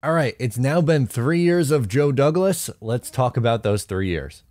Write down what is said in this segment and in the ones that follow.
All right, it's now been 3 years of Joe Douglas. Let's talk about those 3 years.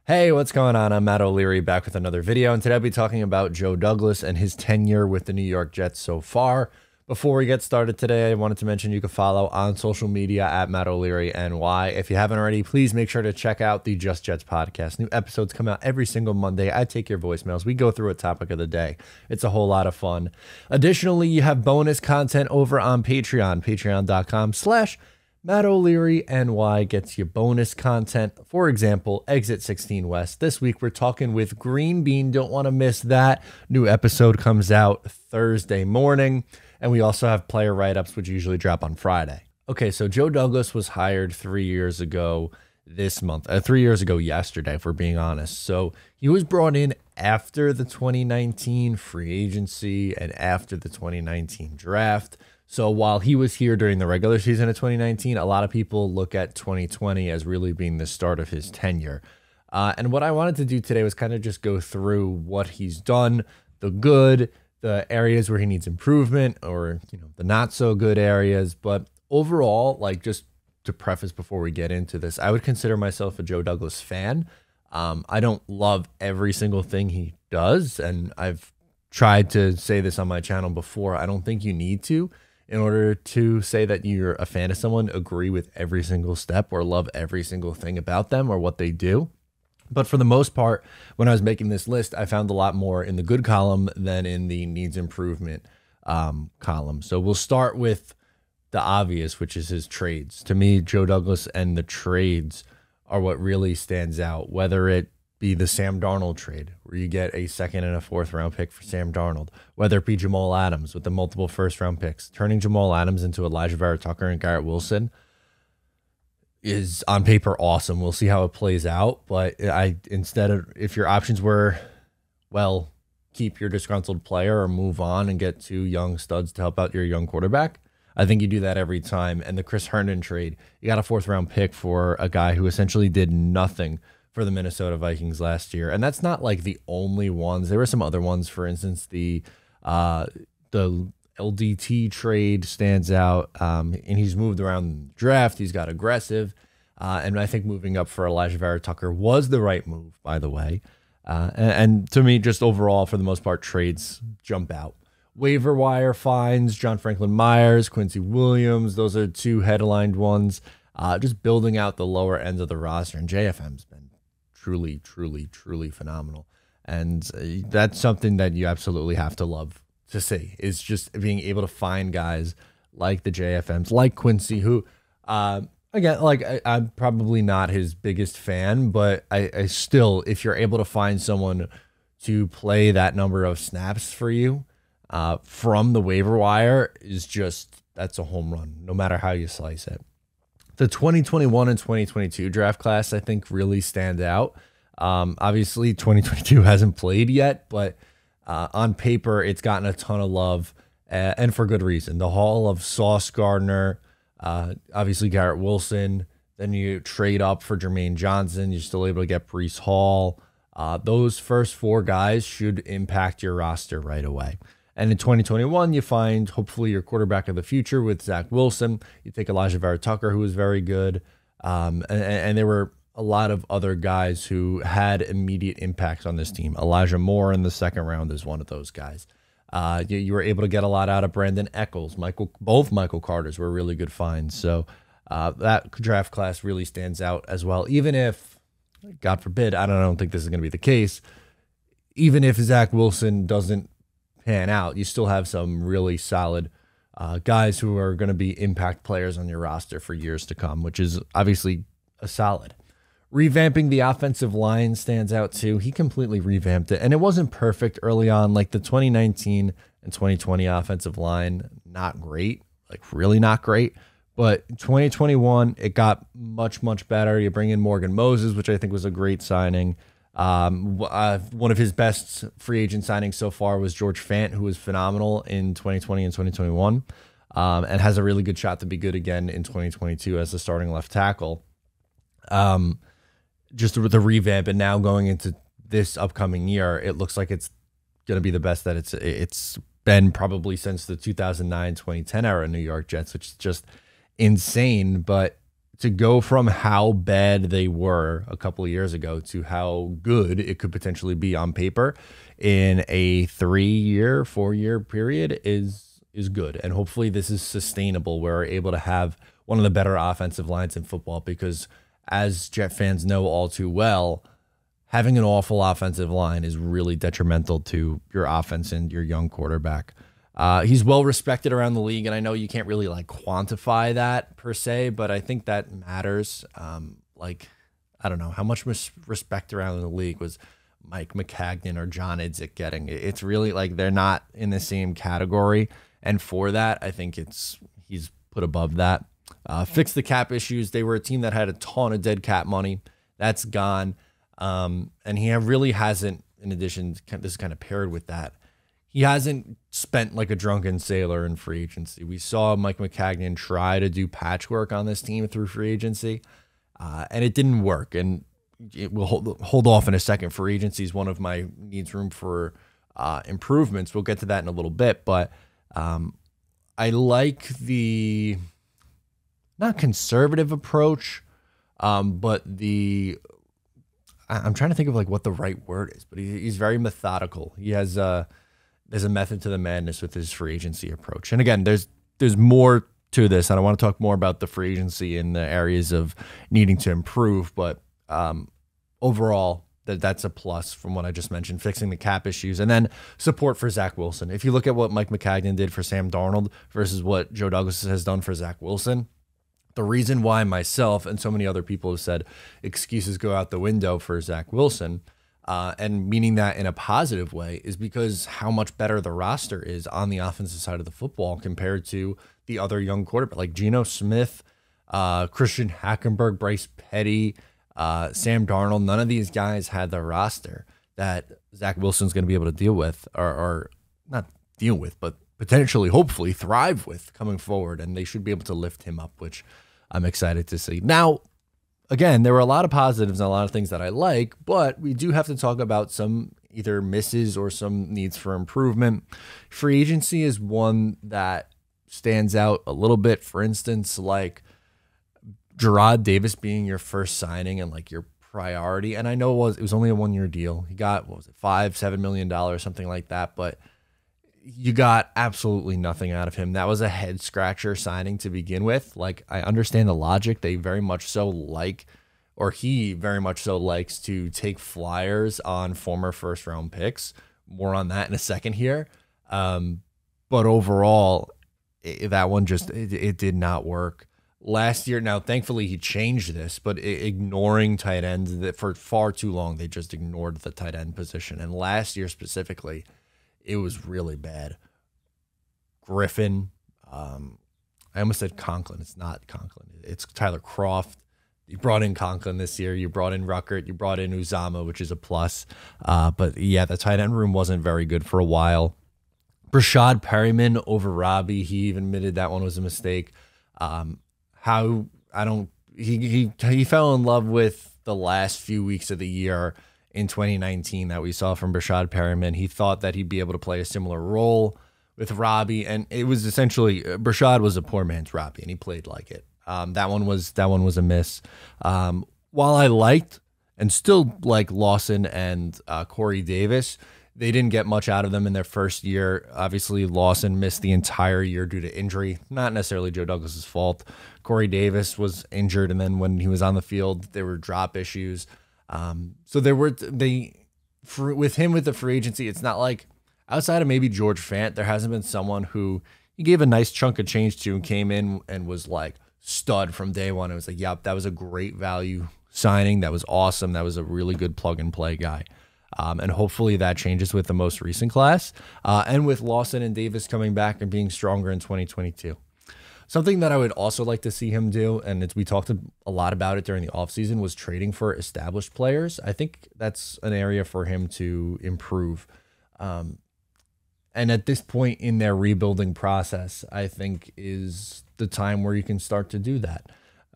Hey, what's going on? I'm Matt O'Leary back with another video, and today I'll be talking about Joe Douglas and his tenure with the New York Jets so far. Before we get started today, I wanted to mention you can follow on social media at Matt O'Leary NY. If you haven't already, please make sure to check out the Just Jets podcast. New episodes come out every single Monday. I take your voicemails. We go through a topic of the day. It's a whole lot of fun. Additionally, you have bonus content over on Patreon. Patreon.com/Matt O'Leary NY gets you bonus content. For example, Exit 16 West. This week we're talking with Green Bean. Don't want to miss that. New episode comes out Thursday morning. And we also have player write-ups, which usually drop on Friday. Okay, so Joe Douglas was hired 3 years ago this month. 3 years ago yesterday, if we're being honest. So he was brought in after the 2019 free agency and after the 2019 draft. So while he was here during the regular season of 2019, a lot of people look at 2020 as really being the start of his tenure. And what I wanted to do today was kind of just go through what he's done, the good, the areas where he needs improvement, or the not so good areas. But overall, like, just to preface before we get into this, I would consider myself a Joe Douglas fan. I don't love every single thing he does, and I've tried to say this on my channel before. I don't think you need to, in order to say that you're a fan of someone, agree with every single step or love every single thing about them or what they do. But for the most part, when I was making this list, I found a lot more in the good column than in the needs improvement column. So we'll start with the obvious, which is his trades. To me, Joe Douglas and the trades are what really stands out, whether it be the Sam Darnold trade, where you get a second and a fourth round pick for Sam Darnold, whether it be Jamal Adams with the multiple first round picks. Turning Jamal Adams into Elijah Vera Tucker and Garrett Wilson is on paper awesome. We'll see how it plays out. But if your options were, well, keep your disgruntled player or move on and get two young studs to help out your young quarterback, I think you do that every time. And the Chris Herndon trade, you got a fourth round pick for a guy who essentially did nothing for the Minnesota Vikings last year. And that's not like the only ones. There were some other ones. For instance, the LDT trade stands out, and he's moved around the draft. He's got aggressive, and I think moving up for Elijah Vera Tucker was the right move, by the way. And to me, just overall, for the most part, trades jump out. Waiver wire finds, John Franklin Myers, Quincy Williams, those are two headlined ones. Just building out the lower ends of the roster, and JFM's been truly, truly, truly phenomenal. And that's something that you absolutely have to love to see, is just being able to find guys like the JFMs, like Quincy, who, again, like I'm probably not his biggest fan, but I still, if you're able to find someone to play that number of snaps for you from the waiver wire, that's a home run, no matter how you slice it. The 2021 and 2022 draft class, I think, really stand out. Obviously, 2022 hasn't played yet, but on paper, it's gotten a ton of love, and for good reason. The haul of Sauce Gardner, obviously Garrett Wilson, then you trade up for Jermaine Johnson. You're still able to get Breece Hall. Those first four guys should impact your roster right away. And in 2021, you find hopefully your quarterback of the future with Zach Wilson. You take Elijah Vera Tucker, who was very good, and there were a lot of other guys who had immediate impacts on this team. Elijah Moore in the second round is one of those guys. You were able to get a lot out of Brandon Eccles. Both Michael Carters were really good finds. So that draft class really stands out as well. Even if, God forbid, I don't think this is going to be the case, even if Zach Wilson doesn't pan out, you still have some really solid guys who are going to be impact players on your roster for years to come, which is obviously a solid. Revamping the offensive line stands out too. He completely revamped it, and it wasn't perfect early on. Like the 2019 and 2020 offensive line, not great, like really not great. But 2021, it got much, much better. You bring in Morgan Moses, which I think was a great signing. One of his best free agent signings so far was George Fant, who was phenomenal in 2020 and 2021, and has a really good shot to be good again in 2022 as the starting left tackle. Just with the revamp and now going into this upcoming year, it looks like it's going to be the best that it's been probably since the 2009-2010 era New York Jets, which is just insane. But to go from how bad they were a couple of years ago to how good it could potentially be on paper in a 3-year, 4-year period is good. And hopefully this is sustainable. We're able to have one of the better offensive lines in football, because as Jet fans know all too well, having an awful offensive line is really detrimental to your offense and your young quarterback. He's well respected around the league, and I know you can't really like quantify that per se, but I think that matters. I don't know how much respect around the league was Mike McCagnon or John Idzik getting. It's really like they're not in the same category, and for that, I think he's put above that. Fix the cap issues. They were a team that had a ton of dead cap money. That's gone. And he really hasn't, in addition, this is kind of paired with that, he hasn't spent like a drunken sailor in free agency. We saw Mike McCagnon try to do patchwork on this team through free agency, and it didn't work. And we'll hold off in a second. Free agency is one of my needs room for improvements. We'll get to that in a little bit, but I like the not conservative approach, but I'm trying to think of like what the right word is, but he's very methodical. He has there's a method to the madness with his free agency approach. And again, there's more to this, and I want to talk more about the free agency in the areas of needing to improve. But overall, that's a plus from what I just mentioned, fixing the cap issues, and then support for Zach Wilson. If you look at what Mike McCagnon did for Sam Darnold versus what Joe Douglas has done for Zach Wilson, the reason why myself and so many other people have said excuses go out the window for Zach Wilson, and meaning that in a positive way, is because how much better the roster is on the offensive side of the football compared to the other young quarterback like Geno Smith, Christian Hackenberg, Bryce Petty, Sam Darnold. None of these guys had the roster that Zach Wilson's going to be able to deal with, or not deal with, but potentially, hopefully, thrive with coming forward. And they should be able to lift him up, which I'm excited to see. Now, again, there were a lot of positives and a lot of things that I like, but we do have to talk about some either misses or some needs for improvement. Free agency is one that stands out a little bit. For instance, like Gerard Davis being your first signing and like your priority. And I know it was only a 1-year deal. He got, what was it, $7 million, something like that. But you got absolutely nothing out of him. That was a head scratcher signing to begin with. Like, I understand the logic. They very much so like, or he very much so likes to take flyers on former first round picks. More on that in a second here. But overall, that one just, it did not work. Last year, now thankfully he changed this, but ignoring tight ends, that for far too long, they just ignored the tight end position. And last year specifically, it was really bad. Griffin, I almost said Conklin. It's not Conklin. It's Tyler Croft. You brought in Conklin this year. You brought in Ruckert. You brought in Uzama, which is a plus. But yeah, the tight end room wasn't very good for a while. Brashad Perryman over Robbie. He even admitted that one was a mistake. He fell in love with the last few weeks of the year in 2019 that we saw from Brashad Perryman. He thought that he'd be able to play a similar role with Robbie, and it was essentially Brashad was a poor man's Robbie, and he played like it. That one was a miss. While I liked and still like Lawson and Corey Davis, they didn't get much out of them in their first year. Obviously, Lawson missed the entire year due to injury. Not necessarily Joe Douglas's fault. Corey Davis was injured, and then when he was on the field, there were drop issues. So with him with the free agency, it's not like outside of maybe George Fant, there hasn't been someone who he gave a nice chunk of change to and came in and was like stud from day one. It was like, yep, that was a great value signing. That was awesome. That was a really good plug and play guy. And hopefully that changes with the most recent class, and with Lawson and Davis coming back and being stronger in 2022. Something that I would also like to see him do, and we talked a lot about it during the offseason, was trading for established players. I think that's an area for him to improve. And at this point in their rebuilding process, I think is the time where you can start to do that.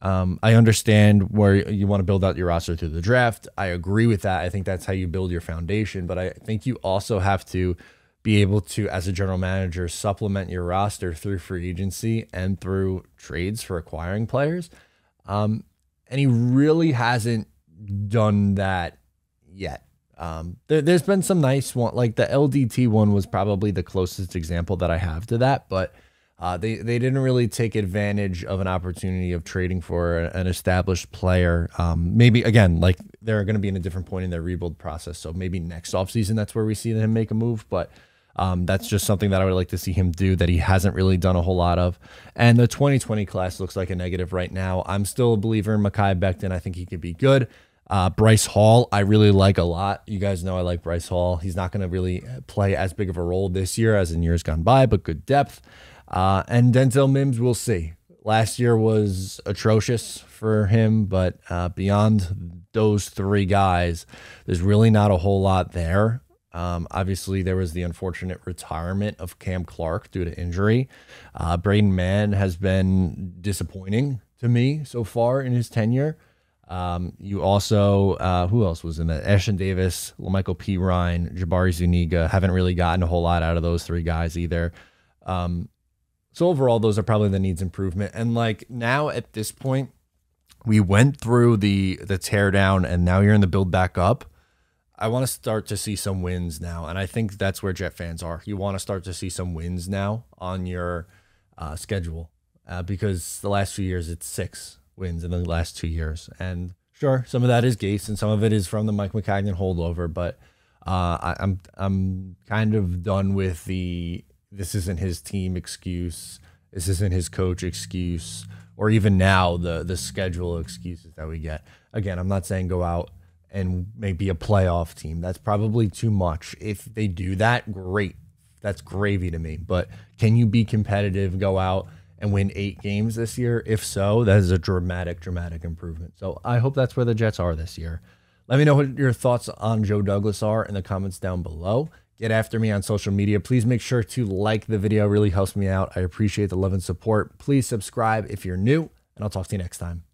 I understand where you want to build out your roster through the draft. I agree with that. I think that's how you build your foundation. But I think you also have to be able to, as a general manager, supplement your roster through free agency and through trades for acquiring players. And he really hasn't done that yet. There's been some nice one, like the LDT one was probably the closest example that I have to that, but they didn't really take advantage of an opportunity of trading for an established player. Maybe again, like they're going to be in a different point in their rebuild process, so maybe next offseason that's where we see him make a move. But that's just something that I would like to see him do that he hasn't really done a whole lot of. And the 2020 class looks like a negative right now. I'm still a believer in Mekhi Becton. I think he could be good. Bryce Hall, I really like a lot. You guys know I like Bryce Hall. He's not going to really play as big of a role this year as in years gone by, but good depth. And Denzel Mims, we'll see. Last year was atrocious for him, but beyond those three guys, there's really not a whole lot there. Obviously, there was the unfortunate retirement of Cam Clark due to injury. Braden Mann has been disappointing to me so far in his tenure. You also, who else was in that? Ashton Davis, LaMichael P. Ryan, Jabari Zuniga. Haven't really gotten a whole lot out of those three guys either. So overall, those are probably the needs improvement. And like now at this point, we went through the tear down and now you're in the build back up. I want to start to see some wins now. And I think that's where Jet fans are. You want to start to see some wins now on your schedule because the last few years, it's 6 wins in the last 2 years. And sure, some of that is Gase and some of it is from the Mike McCagnon holdover. But I'm kind of done with the this isn't his team excuse, this isn't his coach excuse, or even now the schedule excuses that we get. Again, I'm not saying go out and maybe a playoff team. That's probably too much. If they do that, great. That's gravy to me. But can you be competitive, go out and win 8 games this year? If so, that is a dramatic improvement. So I hope that's where the Jets are this year. Let me know what your thoughts on Joe Douglas are in the comments down below. Get after me on social media. Please make sure to like the video. It really helps me out. I appreciate the love and support. Please subscribe if you're new, and I'll talk to you next time.